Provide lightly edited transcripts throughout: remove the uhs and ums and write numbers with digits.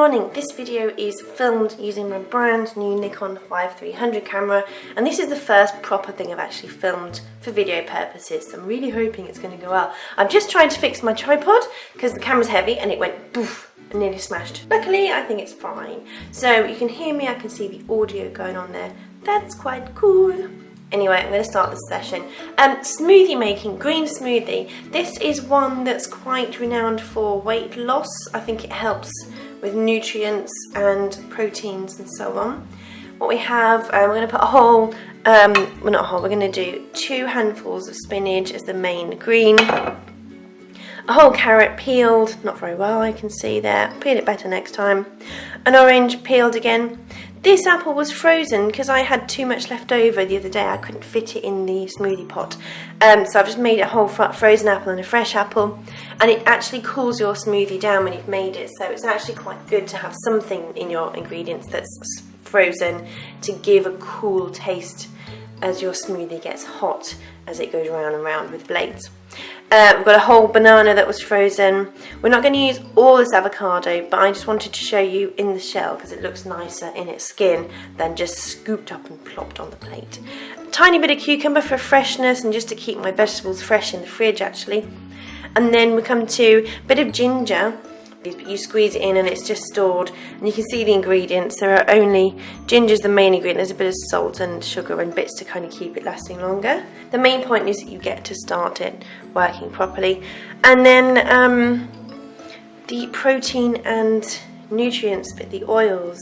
morning. This video is filmed using my brand new Nikon 5300 camera, and this is the first proper thing I've actually filmed for video purposes, so I'm really hoping it's going to go well. I'm just trying to fix my tripod because the camera's heavy and it went poof and nearly smashed. Luckily I think it's fine, so you can hear me, I can see the audio going on there. That's quite cool. Anyway, I'm going to start this session. Smoothie making, green smoothie. This is one that's quite renowned for weight loss. I think it helps with nutrients and proteins and so on. What we have, we're going to put a whole, well not a whole, we're going to do 2 handfuls of spinach as the main green. A whole carrot peeled, not very well I can see there, peel it better next time. An orange peeled again. This apple was frozen because I had too much left over the other day. I couldn't fit it in the smoothie pot. So I've just made a whole frozen apple and a fresh apple. And it actually cools your smoothie down when you've made it. So it's actually quite good to have something in your ingredients that's frozen to give a cool taste as your smoothie gets hot as it goes round and round with blades. We've got a whole banana that was frozen. We're not going to use all this avocado, but I just wanted to show you in the shell because it looks nicer in its skin than just scooped up and plopped on the plate. A tiny bit of cucumber for freshness and just to keep my vegetables fresh in the fridge actually. And then we come to a bit of ginger. You squeeze it in and it's just stored, and you can see the ingredients. There are only, ginger's the main ingredient, there's a bit of salt and sugar and bits to kind of keep it lasting longer. The main point is that you get to start it working properly. And then the protein and nutrients bit, the oils.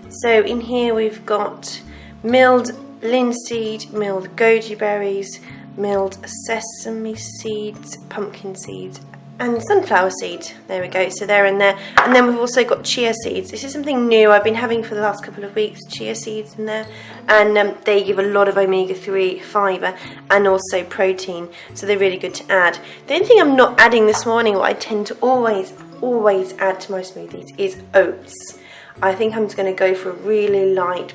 So in here we've got milled linseed, milled goji berries, milled sesame seeds, pumpkin seeds, and sunflower seeds. There we go, so they're in there. And then we've also got chia seeds. This is something new I've been having for the last couple of weeks, chia seeds in there, and they give a lot of omega-3 fibre and also protein, so they're really good to add. The only thing I'm not adding this morning, what I tend to always add to my smoothies, is oats. I think I'm just going to go for a really light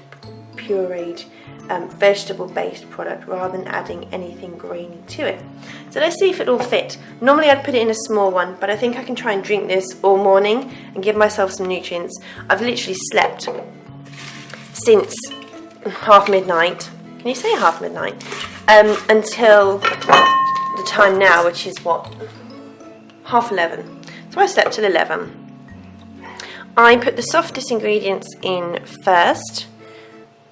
pureed vegetable-based product rather than adding anything grainy to it. So let's see if it'll fit. Normally I'd put it in a small one, but I think I can try and drink this all morning and give myself some nutrients. I've literally slept since half midnight. Can you say half midnight? Until the time now, which is what? 11:30. So I slept till 11. I put the softest ingredients in first.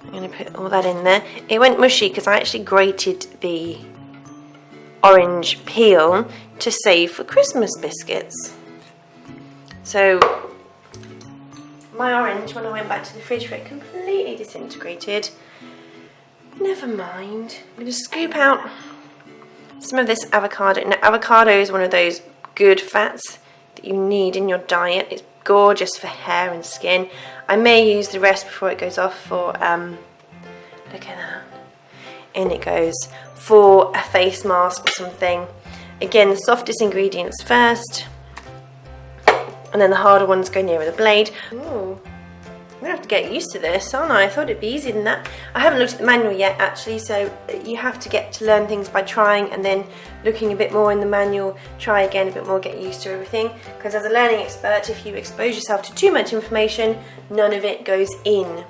I'm going to put all that in there. It went mushy because I actually grated the orange peel to save for Christmas biscuits. So my orange, when I went back to the fridge for it, completely disintegrated. Never mind. I'm going to scoop out some of this avocado. Now, avocado is one of those good fats that you need in your diet. It's gorgeous for hair and skin. I may use the rest before it goes off for, look at that, in it goes, for a face mask or something. Again, the softest ingredients first, and then the harder ones go nearer the blade. Ooh, I'm gonna have to get used to this, aren't I? I thought it'd be easier than that. I haven't looked at the manual yet actually, so you have to get to learn things by trying and then looking a bit more in the manual, try again a bit more, get used to everything. Because as a learning expert, if you expose yourself to too much information, none of it goes in.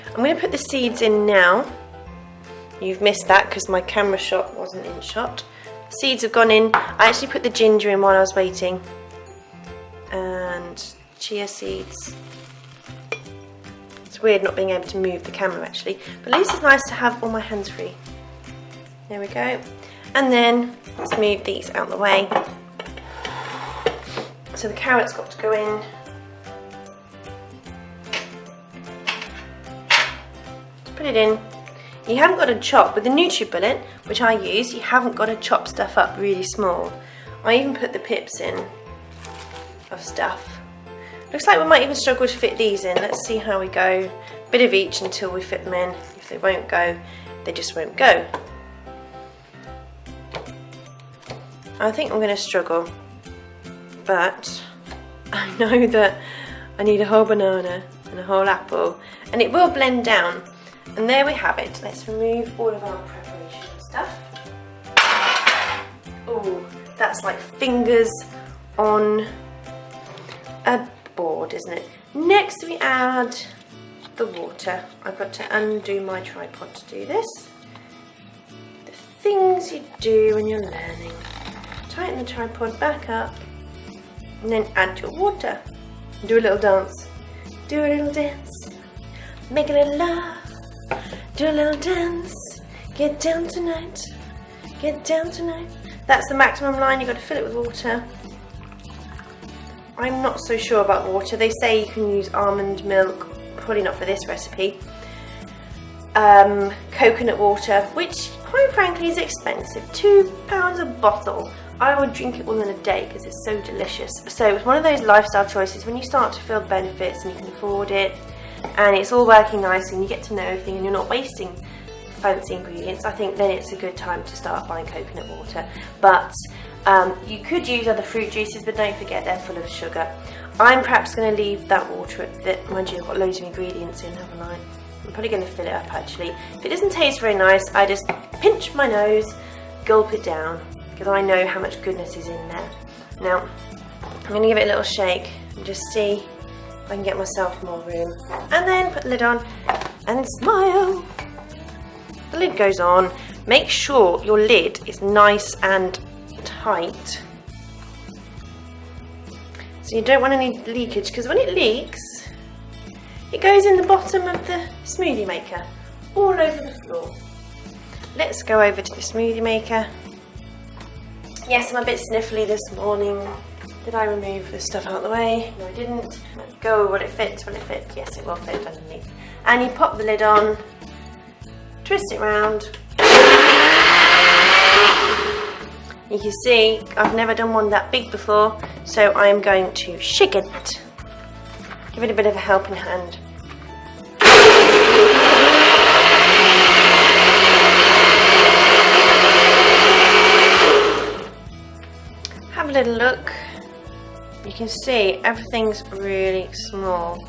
I'm going to put the seeds in now. You've missed that because my camera shot wasn't in shot. Seeds have gone in. I actually put the ginger in while I was waiting. And chia seeds. It's weird not being able to move the camera actually, but at least it's nice to have all my hands free. There we go. And then let's move these out of the way. So the carrot's got to go in. Put it in. You haven't got to chop. With the NutriBullet, which I use, you haven't got to chop stuff up really small. I even put the pips in of stuff. Looks like we might even struggle to fit these in. Let's see how we go. Bit of each until we fit them in. If they won't go, they just won't go. I think I'm going to struggle, but I know that I need a whole banana and a whole apple, and it will blend down. And there we have it. Let's remove all of our preparation stuff. Oh, that's like fingers on a board, isn't it? Next we add the water. I've got to undo my tripod to do this. The things you do when you're learning. Tighten the tripod back up and then add your water. Do a little dance. Do a little dance. Make a little love. Do a little dance. Get down tonight. Get down tonight. That's the maximum line. You've got to fill it with water. I'm not so sure about water. They say you can use almond milk, probably not for this recipe. Coconut water, which quite frankly is expensive. £2 a bottle. I would drink it all in a day because it's so delicious. So it's one of those lifestyle choices when you start to feel the benefits and you can afford it and it's all working nicely and you get to know everything and you're not wasting fancy ingredients. I think then it's a good time to start buying coconut water. But you could use other fruit juices, but don't forget they're full of sugar. I'm perhaps going to leave that water at that. Mind you, I've got loads of ingredients in, haven't I? I'm probably going to fill it up actually. If it doesn't taste very nice, I just pinch my nose, gulp it down, because I know how much goodness is in there. Now, I'm going to give it a little shake and just see if I can get myself more room. And then put the lid on and smile. The lid goes on. Make sure your lid is nice and tight. So you don't want any leakage, because when it leaks, it goes in the bottom of the smoothie maker, all over the floor. Let's go over to the smoothie maker. Yes, I'm a bit sniffly this morning. Did I remove the stuff out of the way? No, I didn't. Let's go. Will it fit? Will it fit? Yes, it will fit underneath. And you pop the lid on, twist it round. You can see I've never done one that big before, so I'm going to shake it. Give it a bit of a helping hand. Have a little look. You can see everything's really small.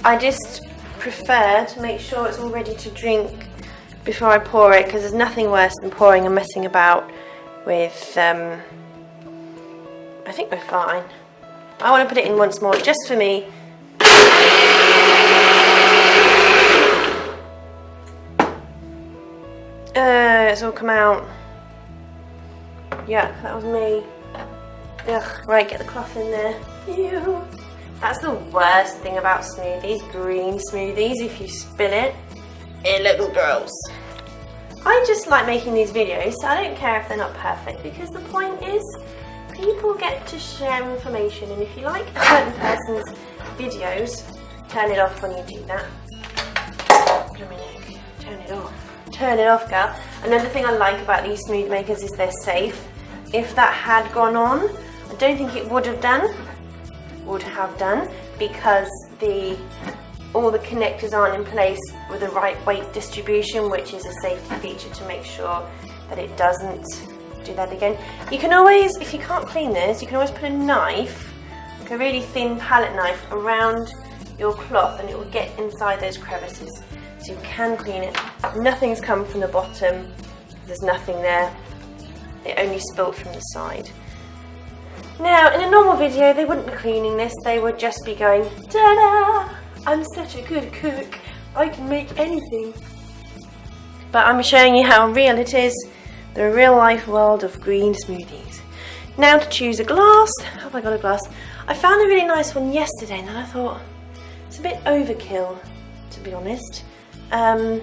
I just prefer to make sure it's all ready to drink before I pour it, because there's nothing worse than pouring and messing about with, I think we're fine. I want to put it in once more, just for me. It's all come out. Yeah, that was me. Ugh, right, get the cloth in there. Ew. That's the worst thing about smoothies, green smoothies. If you spill it, it looks gross. I just like making these videos, so I don't care if they're not perfect, because the point is people get to share information, and if you like a certain person's videos, turn it off when you do that. Turn it off. Turn it off, girl. Another thing I like about these smoothie makers is they're safe. If that had gone on, I don't think it would have done, because all the connectors aren't in place with the right weight distribution, which is a safety feature to make sure that it doesn't do that again. You can always, if you can't clean this, you can always put a knife, like a really thin palette knife, around your cloth and it will get inside those crevices. So you can clean it. Nothing's come from the bottom, there's nothing there. It only spilt from the side. Now, in a normal video, they wouldn't be cleaning this, they would just be going, ta-da! I'm such a good cook, I can make anything. But I'm showing you how real it is, the real life world of green smoothies. Now to choose a glass. Have I got a glass? I found a really nice one yesterday and then I thought, it's a bit overkill, to be honest. There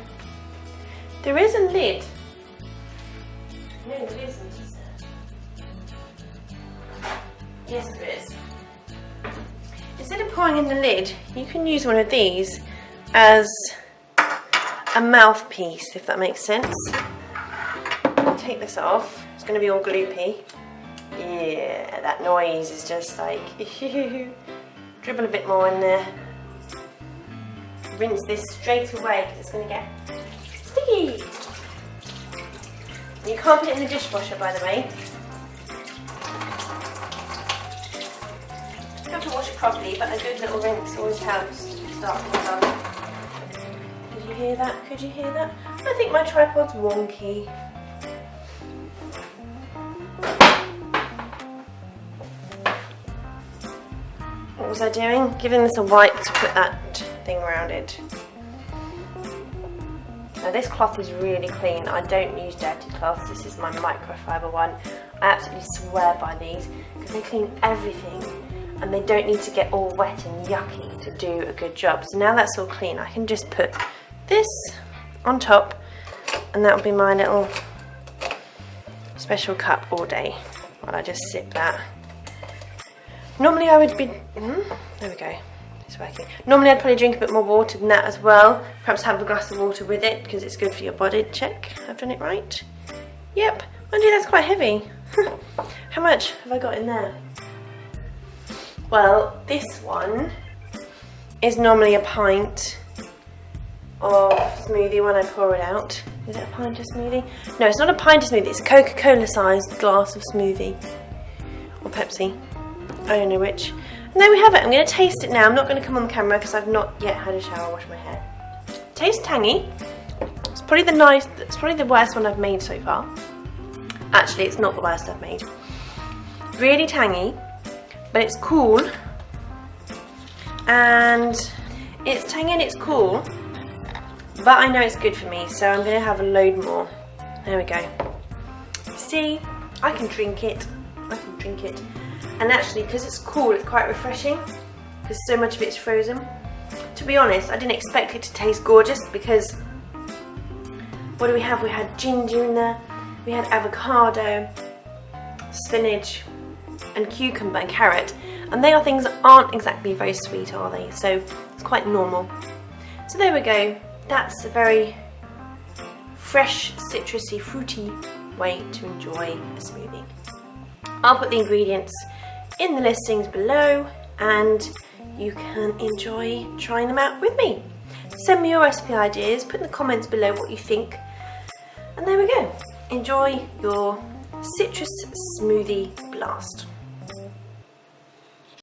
is a lid. No, there isn't, is there? Yes, there is. Instead of pouring in the lid, you can use one of these as a mouthpiece, if that makes sense. Take this off. It's going to be all gloopy. Yeah, that noise is just like, dribble a bit more in there. Rinse this straight away because it's going to get sticky. You can't put it in the dishwasher, by the way. You have to wash it properly, but a good little rinse always helps to start things off. Did you hear that? Could you hear that? I think my tripod's wonky. All was I doing? Giving this a wipe to put that thing around it. Now this cloth is really clean. I don't use dirty cloths. This is my microfiber one. I absolutely swear by these because they clean everything and they don't need to get all wet and yucky to do a good job. So now that's all clean, I can just put this on top and that'll be my little special cup all day while I just sip that. Normally I would be, there we go. It's working. Normally I'd probably drink a bit more water than that as well. Perhaps have a glass of water with it because it's good for your body. Check, I've done it right. Yep, mind you, that's quite heavy. How much have I got in there? Well, this one is normally a pint of smoothie when I pour it out. Is it a pint of smoothie? No, it's not a pint of smoothie. It's a Coca-Cola sized glass of smoothie. Or Pepsi. I don't know which. And there we have it. I'm going to taste it now. I'm not going to come on the camera because I've not yet had a shower or washed my hair. Tastes tangy. It's probably the worst one I've made so far. Actually, it's not the worst I've made. Really tangy, but it's cool. And it's tangy and it's cool, but I know it's good for me, so I'm going to have a load more. There we go. See, I can drink it. I can drink it. And actually, because it's cool, it's quite refreshing because so much of it's frozen. To be honest, I didn't expect it to taste gorgeous because what do we have? We had ginger in there, we had avocado, spinach, and cucumber and carrot. And they are things that aren't exactly very sweet, are they? So it's quite normal. So there we go. That's a very fresh, citrusy, fruity way to enjoy a smoothie. I'll put the ingredients in the listings below and you can enjoy trying them out with me. Send me your recipe ideas, put in the comments below what you think, and there we go. Enjoy your citrus smoothie blast.